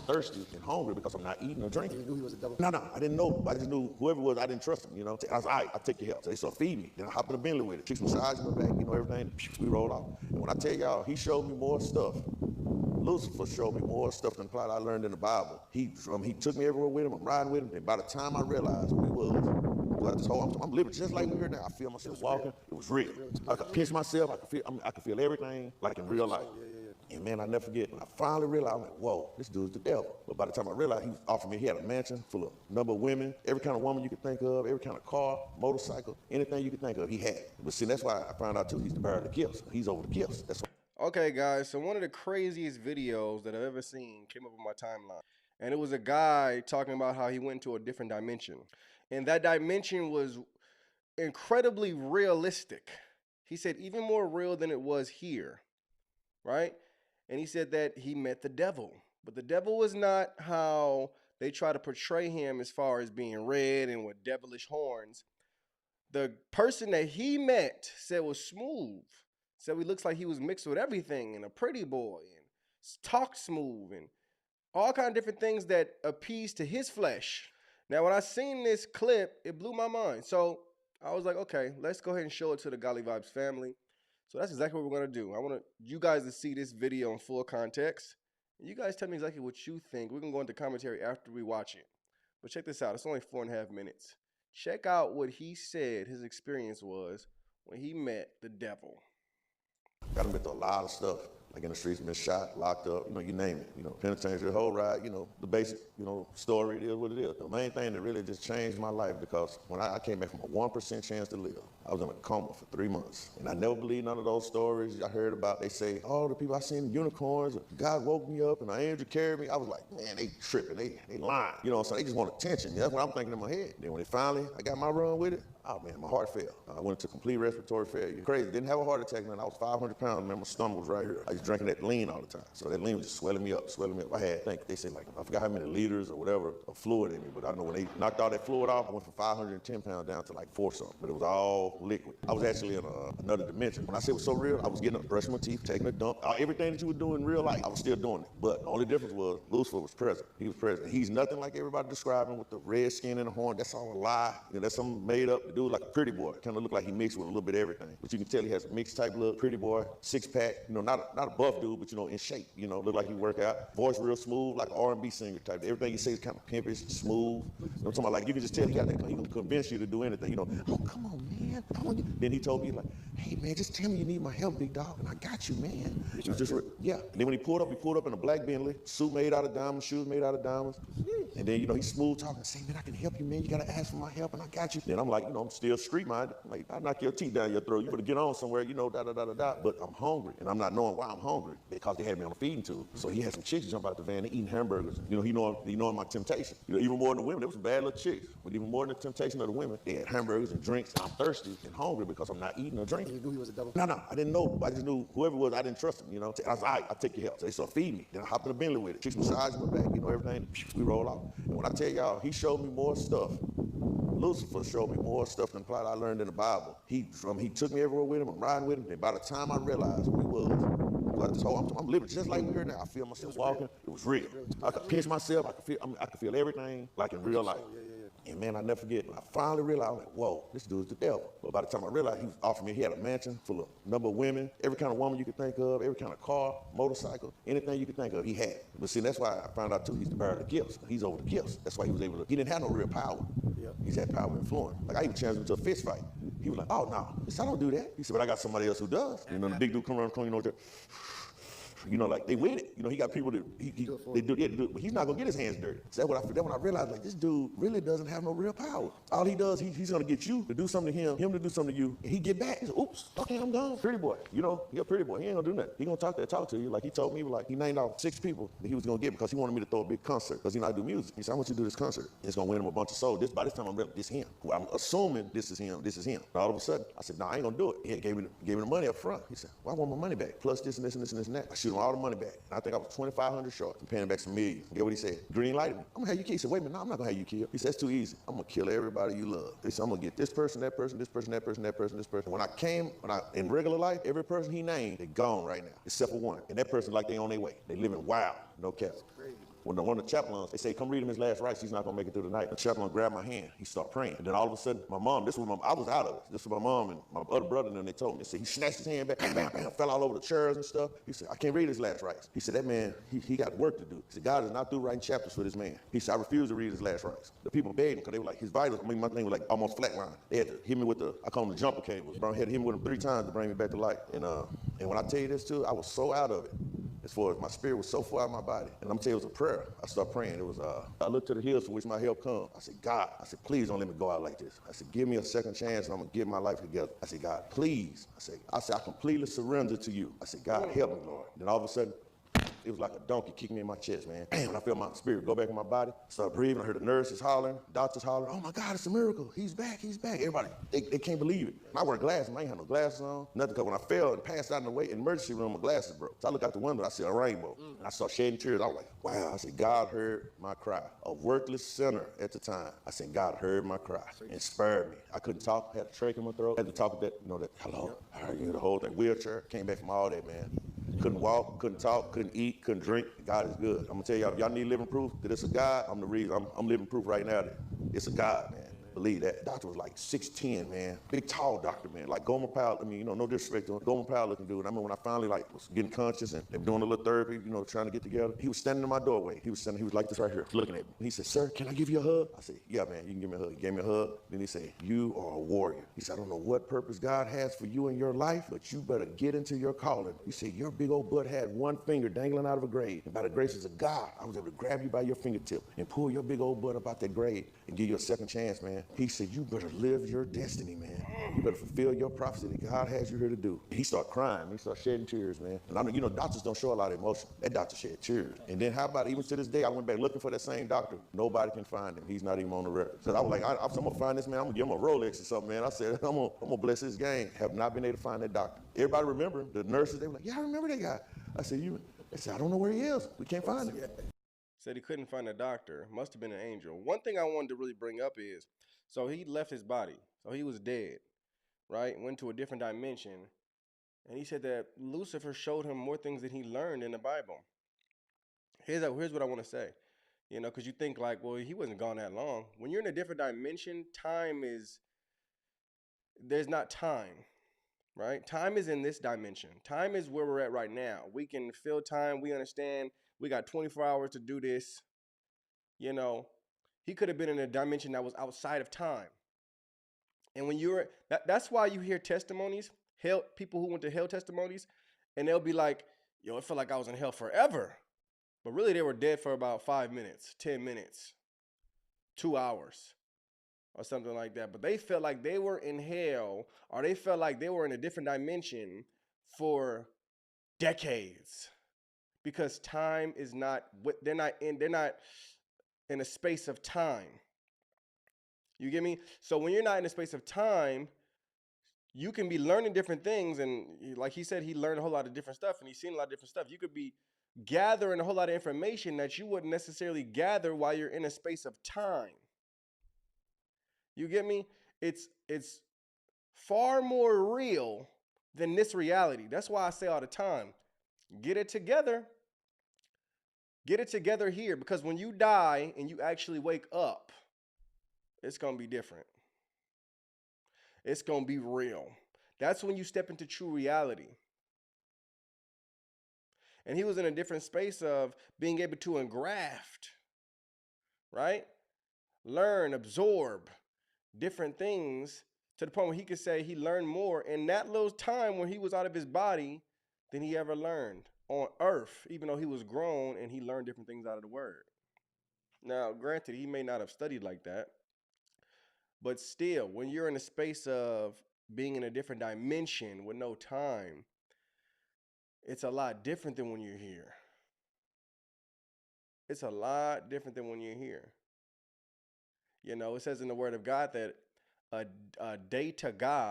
thirsty and hungry because I'm not eating or drinking. You knew he was a devil? No, I didn't know. I just knew whoever it was, I didn't trust him, you know. I was all right, I'll take your help. So they said, feed me. Then I hop in the Bentley with it. Chicks massage in the back, you know, everything. We rolled off. And when I tell y'all, he showed me more stuff. Lucifer showed me more stuff than I learned in the Bible. He took me everywhere with him. I'm riding with him. And by the time I realized who he was, I'm living just like we here now. I feel myself walking. It was real. I could pinch myself. I could feel everything like in real life. And man, I never forget, when I finally realized, I'm like, whoa, this dude's the devil. But by the time I realized, he was offering me, he had a mansion full of number of women, every kind of woman you could think of, every kind of car, motorcycle, anything you could think of, he had. But see, that's why I found out too, he's the bearer of the gifts. He's over the gifts. That's why. Okay, guys, so one of the craziest videos that I've ever seen came up on my timeline. And it was a guy talking about how he went to a different dimension. And that dimension was incredibly realistic. He said even more real than it was here, right? And he said that he met the devil. But the devil was not how they try to portray him as far as being red and with devilish horns. The person that he met said was smooth. Said he looks like he was mixed with everything and a pretty boy and talked smooth and all kind of different things that appease to his flesh. Now, when I seen this clip, it blew my mind. So I was like, okay, let's go ahead and show it to the Godly Vibes family. So that's exactly what we're going to do. I want you guys to see this video in full context. You guys tell me exactly what you think. We're going to go into commentary after we watch it. But check this out. It's only 4.5 minutes. Check out what he said his experience was when he met the devil. Got him through a lot of stuff, like in the streets, been shot, locked up, you know, you name it. You know, penitentiary, the whole ride, you know, the basic, you know, story, it is what it is. The main thing that really just changed my life, because when I came back from a 1% chance to live, I was in a coma for 3 months. And I never believed none of those stories I heard about. They say, oh, the people I seen, unicorns, God woke me up and an angel carried me. I was like, man, they tripping, they lying. You know, so they just want attention. That's what I'm thinking in my head. Then when I got my run with it, oh man, my heart failed. I went into complete respiratory failure. Crazy, didn't have a heart attack, man. I was 500 pounds, man, my stomach was right here. I was drinking that lean all the time. So that lean was just swelling me up. I had, they say like, I forgot how many liters or whatever of fluid in me, but I know when they knocked all that fluid off, I went from 510 pounds down to like 4 something, but it was all liquid. I was actually in another dimension. When I say it was so real, I was getting up, brushing my teeth, taking a dump. Everything that you were doing in real life, I was still doing it. But the only difference was Lucifer was present. He was present. He's nothing like everybody describing with the red skin and the horn. That's all a lie. You know, that's something made up. The dude like a pretty boy. Kind of look like he mixed with a little bit of everything. But you can tell he has a mixed type look, pretty boy, 6-pack, you know, not a buff dude, but you know, in shape, you know, look like he work out. Voice real smooth, like an R&B singer type. Everything he says is kind of pimpish, smooth. You know what I'm talking about? Like you can just tell he got that, he can convince you to do anything, you know. Oh, come on, man. Then he told me like, hey man, just tell me you need my help, big dog, and I got you, man. It was just, yeah. And then when he pulled up in a black Bentley, suit made out of diamonds, shoes made out of diamonds. And then, you know, he's smooth talking, say, man, I can help you, man. You gotta ask for my help, and I got you. Then I'm like, you know, I'm still street minded. Like, I knock your teeth down your throat. You better get on somewhere, you know, da-da-da-da-da. But I'm hungry, and I'm not knowing why I'm hungry, because they had me on a feeding tube. So he had some chicks jump out the van, they eating hamburgers. You know, he knowing my temptation. You know, even more than the women, there was some bad little chicks. But even more than the temptation of the women, they had hamburgers and drinks. I'm thirsty and hungry because I'm not eating or drinking. You knew he was a devil? No, I didn't know. I just knew whoever it was, I didn't trust him, you know. I was all right, I'll take your help. So they said, feed me. Then I hop in the Bentley with it. Chicks massage in the back, you know, everything. We roll off. And when I tell y'all, he showed me more stuff. Lucifer showed me more stuff than I learned in the Bible. He took me everywhere with him. I'm riding with him. And by the time I realized who he was, I'm living just like we here now. I feel myself walking. It was real. I could pinch myself. I could feel everything like in real life. And man, I never forget, I finally realized, I'm like, whoa, this dude's the devil. But by the time I realized, he was offering me, he had a mansion full of number of women, every kind of woman you could think of, every kind of car, motorcycle, anything you could think of, he had. But see, that's why I found out too, he's the bearer of the gifts. He's over the gifts. That's why he was able to, he didn't have no real power. Yep. He's had power and influence. Like I even challenged him to a fist fight. He was like, oh no, I don't do that. He said, but I got somebody else who does. You know, the big dude come around, you know, you know, like they with it. You know, he got people that they do it, but he's not gonna get his hands dirty. So that's when I realized, like, this dude really doesn't have no real power. All he does, he's gonna get you to do something to him to do something to you, and he get back. He said, oops, okay, I'm gone. Pretty boy, you know, he a pretty boy. He ain't gonna do nothing. He gonna talk to you. Like he told me, like he named out 6 people that he was gonna get because he wanted me to throw a big concert because you know I do music. He said, I want you to do this concert. It's gonna win him a bunch of souls. By this time I'm realizing this him. Well, I'm assuming this is him. And all of a sudden, I said, no, I ain't gonna do it. He gave me the money up front. He said, well, I want my money back. Plus this and this and this and this and that. I shoot him all the money back. And I think I was $2,500 short. I'm paying him back some millions. Get what he said? Green lighted me. I'm gonna have you kill. He said, wait a minute, no, I'm not gonna have you kill. He said, it's too easy. I'm gonna kill everybody you love. He said, I'm gonna get this person, that person, this person, that person, that person, this person. When I in regular life, every person he named, they gone right now, except for one. And that person like they on their way. They living wild, no cap. when one of the chaplains, they say, come read him his last rites, he's not gonna make it through the night. The chaplain grabbed my hand, he started praying. And then all of a sudden, my mom, I was out of it. This was my mom and my other brother, and then they told me, they said, he snatched his hand back, bam, bam, bam, fell all over the chairs and stuff. He said, I can't read his last rites. He said, that man, he got work to do. He said, God is not through writing chapters for this man. He said, I refuse to read his last rites. The people begged him, because they were like, his vitals, my thing was like almost flatline. They had to hit me with I call them the jumper cables. Bro, I had to hit me with them 3 times to bring me back to life. And when I tell you this too, I was so out of it. As far as my spirit was so far out of my body. And I'm telling you, it was a prayer. I started praying. It was, I looked to the hills from which my help comes. I said, God, please don't let me go out like this. I said, give me a second chance and I'm gonna get my life together. I said, God, please. I said, I completely surrender to you. I said, God, help me, Lord. Then all of a sudden, it was like a donkey kicking me in my chest, man. Bam, I felt my spirit go back in my body. Started breathing. I heard the nurses hollering, doctors hollering, oh my God, it's a miracle. He's back, he's back. Everybody, they can't believe it. And I wear glasses. I ain't had no glasses on, nothing. Because when I fell and passed out in the emergency room, my glasses broke. So I looked out the window, I see a rainbow. And I started shedding tears. I was like, wow. I said, God heard my cry. A worthless sinner at the time. I said, God heard my cry and spared me. I couldn't talk, had a trach in my throat. Had to talk with that, hello, the whole thing, wheelchair. Came back from all that, man. Couldn't walk, couldn't talk, couldn't eat, couldn't drink. God is good. I'm gonna tell y'all, if y'all need living proof that it's a God, I'm the reason. I'm living proof right now that it's a God, man. Believe that. Doctor was like 6'10", man. Big, tall doctor, man. Like Gomer Pyle, no disrespect to him. Gomer Pyle looking dude. I mean, when I finally was getting conscious and they were doing a little therapy, trying to get together, he was standing in my doorway. He was like this right here, looking at me. And he said, sir, can I give you a hug? I said, yeah, man, you can give me a hug. He gave me a hug. Then he said, you are a warrior. He said, I don't know what purpose God has for you in your life, but you better get into your calling. He said, your big old butt had one finger dangling out of a grave. And by the graces of God, I was able to grab you by your fingertip and pull your big old butt up out that grave and give you a second chance, man. He said, you better live your destiny, man. You better fulfill your prophecy that God has you here to do. He started crying. He started shedding tears, man. And I know, doctors don't show a lot of emotion. That doctor shed tears. And then how about even to this day, I went back looking for that same doctor. Nobody can find him. He's not even on the record. So I was like, I'm gonna find this man. I'm gonna give him a Rolex or something, man. I said, I'm gonna bless his game. Have not been able to find that doctor. Everybody remember him. The nurses, they were like, yeah, I remember that guy. I said, they said, I don't know where he is. We can't find him. Said he couldn't find a doctor. Must have been an angel. One thing I wanted to really bring up is, so he left his body. So he was dead, right? Went to a different dimension. And he said that Lucifer showed him more things than he learned in the Bible. Here's what I want to say. Because you think like, well, he wasn't gone that long. When you're in a different dimension, there's not time, right? Time is in this dimension. Time is where we're at right now. We can feel time. We understand. We got 24 hours to do this. He could have been in a dimension that was outside of time. And when that's why you hear testimonies, people who went to hell testimonies, and they'll be like, yo, it felt like I was in hell forever. But really they were dead for about 5 minutes, 10 minutes, 2 hours, or something like that. But they felt like they were in hell, or they felt like they were in a different dimension for decades. Because time is not, they're not in a space of time. You get me? So when you're not in a space of time, you can be learning different things. And like he said, he learned a whole lot of different stuff and he's seen a lot of different stuff. You could be gathering a whole lot of information that you wouldn't necessarily gather while you're in a space of time. You get me? It's far more real than this reality. That's why I say all the time, get it together. Get it together here, because when you die and you actually wake up, it's going to be different. It's going to be real. That's when you step into true reality. And he was in a different space of being able to engraft, right? Learn, absorb different things to the point where he could say he learned more in that little time when he was out of his body than he ever learned on earth, even though he was grown and he learned different things out of the word. Now, granted, he may not have studied like that, but still, when you're in a space of being in a different dimension with no time, it's a lot different than when you're here. It's a lot different than when you're here. It says in the word of God that a day to God